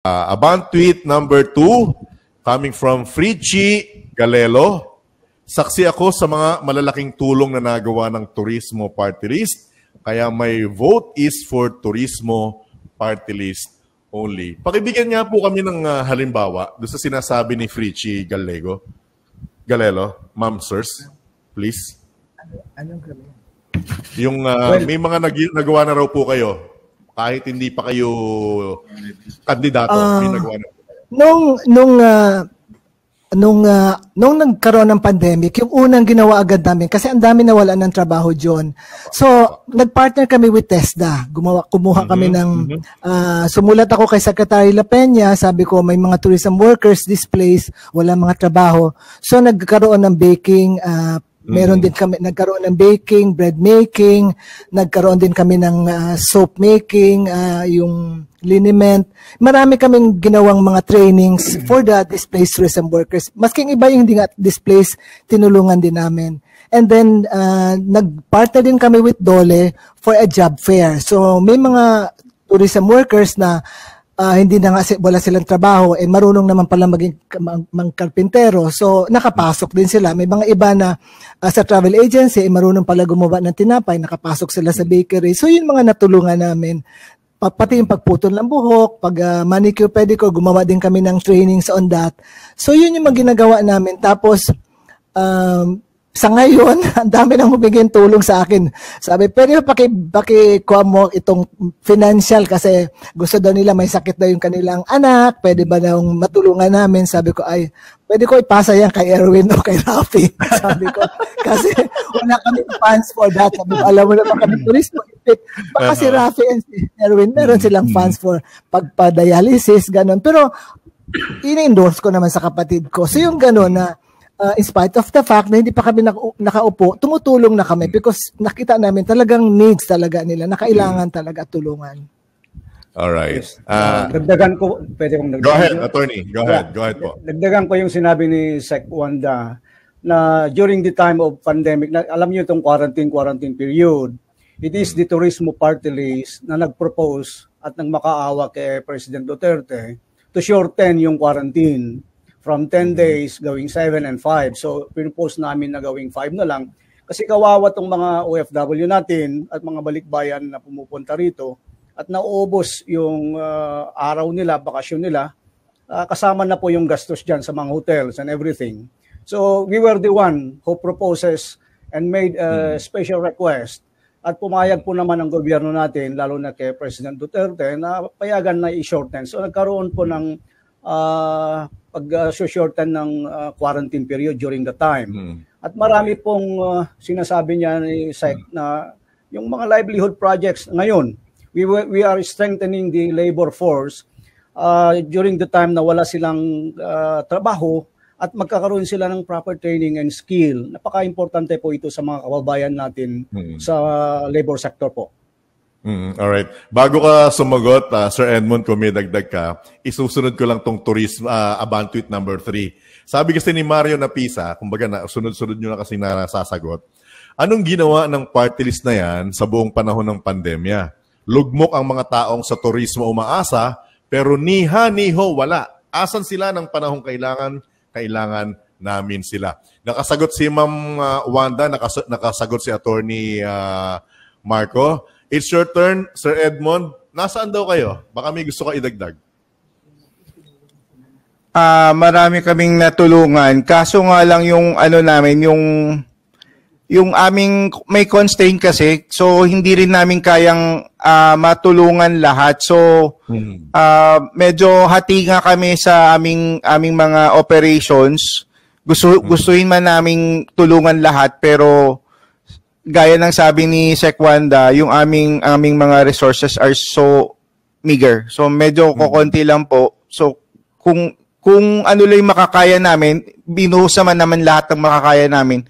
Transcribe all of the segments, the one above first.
Abang tweet number 2, coming from Frichi Galelo. Saksi ako sa mga malalaking tulong na nagawa ng Turismo Party List, kaya my vote is for Turismo Party List only. Pakibigyan niya po kami ng halimbawa doon sa sinasabi ni Frichi Galelo. Ma'am, sirs, please. Anong kami? Yung may mga nagawa na raw po kayo. Kahit hindi pa kayo kandidato, may nagawa na. Nung nagkaroon ng pandemic, yung unang ginawa agad namin, kasi ang dami nawalan ng trabaho dyan. So, nagpartner kami with TESDA. Kumuha kami ng, sumulat ako kay Secretary La Peña, sabi ko may mga tourism workers displaced, wala mga trabaho. So, nagkaroon ng baking, meron din kami, nagkaroon ng baking, bread making, nagkaroon din kami ng soap making, yung liniment. Marami kaming ginawang mga trainings for the displaced tourism workers. Masking iba yung hindi nga displaced, tinulungan din namin. And then, nagpartner din kami with DOLE for a job fair. So, may mga tourism workers na hindi na nga wala silang trabaho and marunong naman pala maging karpintero. So, nakapasok din sila. May mga iba na sa travel agency, marunong pala gumawa ng tinapay, nakapasok sila sa bakery. So, yun mga natulungan namin. Pati yung pagputol ng buhok, pag manicure, pedicure, gumawa din kami ng trainings on that. So, yun yung mga ginagawa namin. Tapos, sa ngayon, ang dami nang humingin tulong sa akin. Sabi, pero pakikuha mo itong financial kasi gusto daw nila may sakit daw yung kanilang anak, pwede ba daw matulungan namin? Sabi ko, ay, pwede ko ipasa yan kay Erwin o kay Rafi. Sabi ko, kasi wala kami funds for that. Sabi ko, alam mo naman kami turismo. Baka si Rafi and si Erwin, meron silang funds for pagpa-dialysis, gano'n. Pero, ini-endorse ko naman sa kapatid ko. So, yung gano'n na, in spite of the fact na hindi pa kami nakaupo, tumutulong na kami because nakita namin talagang needs talaga nila, nakailangan talaga tulungan. Alright. Dagdagan ko, pwede kong dagdagan. Go ahead, attorney. Go ahead po. Dagdagan ko yung sinabi ni Sec Wanda na during the time of pandemic, alam niyo itong quarantine period, it is the Turismo Party List na nag-propose at nagmakaawa kay President Duterte to shorten yung quarantine from 10 days gawing 7 and 5. So, pinupose namin na gawing 5 na lang. Kasi kawawa tong mga OFW natin at mga balikbayan na pumupunta rito at nauubos yung araw nila, bakasyon nila, kasama na po yung gastos dyan sa mga hotels and everything. So, we were the one who proposes and made a special request at pumayag po naman ang gobyerno natin, lalo na kay President Duterte, na payagan na i-shorten. So, nagkaroon po ng pag-shorten ng quarantine period during the time. At marami pong sinasabi niya ni Sec na yung mga livelihood projects ngayon, we are strengthening the labor force during the time na wala silang trabaho at magkakaroon sila ng proper training and skill. Napaka-importante po ito sa mga kababayan natin sa labor sector po. Alright. Bago ka sumagot, Sir Edmund, kung may dagdag ka, isusunod ko lang tong tourism, Abang tweet number 3. Sabi kasi ni Mario Napisa, kumbaga sunod-sunod nyo na kasi nasasagot, anong ginawa ng party list na yan sa buong panahon ng pandemya? Lugmok ang mga taong sa turismo umaasa, pero niho wala. Asan sila ng panahong kailangan namin sila. Nakasagot si Ma'am Wanda, nakasagot si Attorney Marco. It's your turn, Sir Edmond. Nasaan daw kayo? Baka may gusto ka idagdag. Marami kaming natulungan. Kaso nga lang yung namin, yung aming may constraint kasi, so hindi rin namin kayang matulungan lahat. So medyo hati nga kami sa aming mga operations. Gustuhin man naming tulungan lahat, pero gaya ng sabi ni Sec Wanda, yung aming mga resources are so meager. So medyo kokonti lang po. So kung ano lang yung makakaya namin, binuhos naman lahat ng makakaya namin.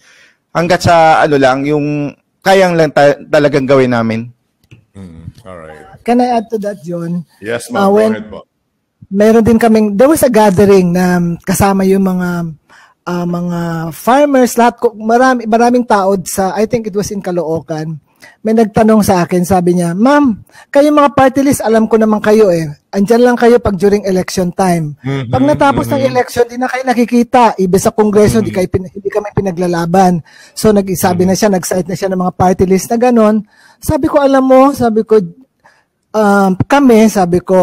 Hanggat sa yung kayang lang talagang gawin namin. Alright. Can I add to that, John? Yes, ma'am. Go ahead po. Meron din kaming, there was a gathering na kasama yung mga farmers, lahat, maraming tao sa, I think it was in Caloocan. may nagtanong sa akin, sabi niya, "Ma'am, kayo mga party list, alam ko naman kayo eh. Andyan lang kayo pag during election time. Pag natapos ng election, di na kayo nakikita. Ibe sa kongreso, hindi kami pinaglalaban." So nag-isabi na siya, nag-cite na siya ng mga party list na ganon. Sabi ko, alam mo, sabi ko, sabi ko,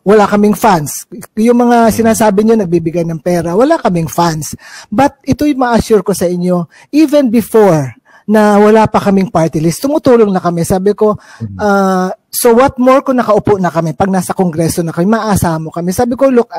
wala kaming funds. Yung mga sinasabi nyo, nagbibigay ng pera, wala kaming funds. But ito'y ma-assure ko sa inyo, even before na wala pa kaming party list, tumutulong na kami. Sabi ko, so what more kung nakaupo na kami, pag nasa kongreso na kami, maasahan mo kami. Sabi ko, look,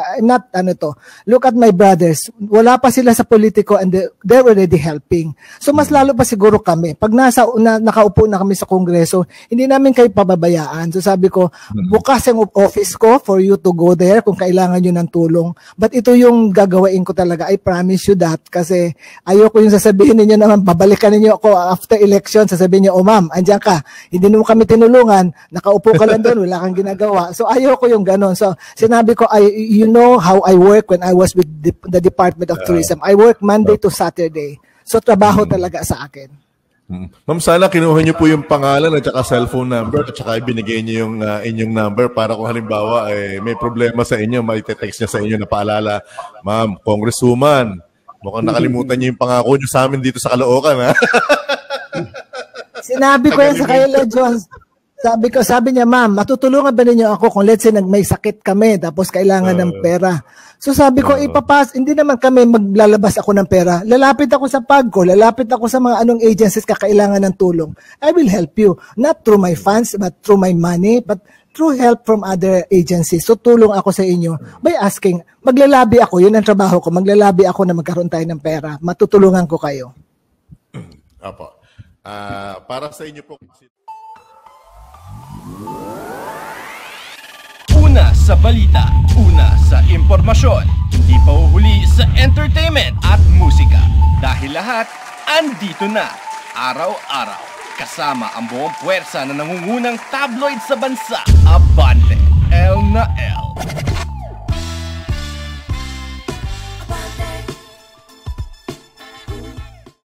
look at my brothers. Wala pa sila sa politiko and they're already helping. So mas lalo pa siguro kami. Pag nakaupo na kami sa kongreso, hindi namin kayo pababayaan. So sabi ko, bukas ang office ko for you to go there kung kailangan nyo ng tulong. But ito yung gagawain ko talaga. I promise you that. Kasi ayoko yung sasabihin ninyo naman, babalikan ninyo ako after election, sasabihin nyo, oh ma'am, andyan ka. Hindi mo kami tinulungan, nakaupo ka lang doon, wala kang ginagawa. So ayoko yung ganon. So sinabi ko, you know how I work when I was with the Department of Tourism. I work Monday to Saturday. So trabaho talaga sa akin. Ma'am, sana kinuha niyo po yung pangalan at saka cellphone number at saka ibinigay niyo yung inyong number para kung halimbawa may problema sa inyo, maite-text niya sa inyo na paalala, "Ma'am, Congresswoman, mukhang nakalimutan niyo yung pangako niyo sa amin dito sa Caloocan, ha?" Sinabi ko yan sa Kayla Jones. Sabi niya, "Ma'am, matutulungan ba ninyo ako kung let's say may sakit kami tapos kailangan ng pera?" So sabi ko, hindi naman kami maglalabas ako ng pera. Lalapit ako sa PAGCO, lalapit ako sa mga anong agencies kakailangan ng tulong. I will help you. Not through my funds, but through my money, but through help from other agencies. So tulong ako sa inyo by asking. Maglalabi ako, yun ang trabaho ko. Maglalabi ako na magkaroon tayo ng pera. Matutulungan ko kayo. Apo. Para sa inyo po. Una sa balita, una sa impormasyon, hindi pa uhuli sa entertainment at musika. Dahil lahat, andito na, araw-araw, kasama ang buong puwersa na nangungunang tabloid sa bansa, Abante, L na L.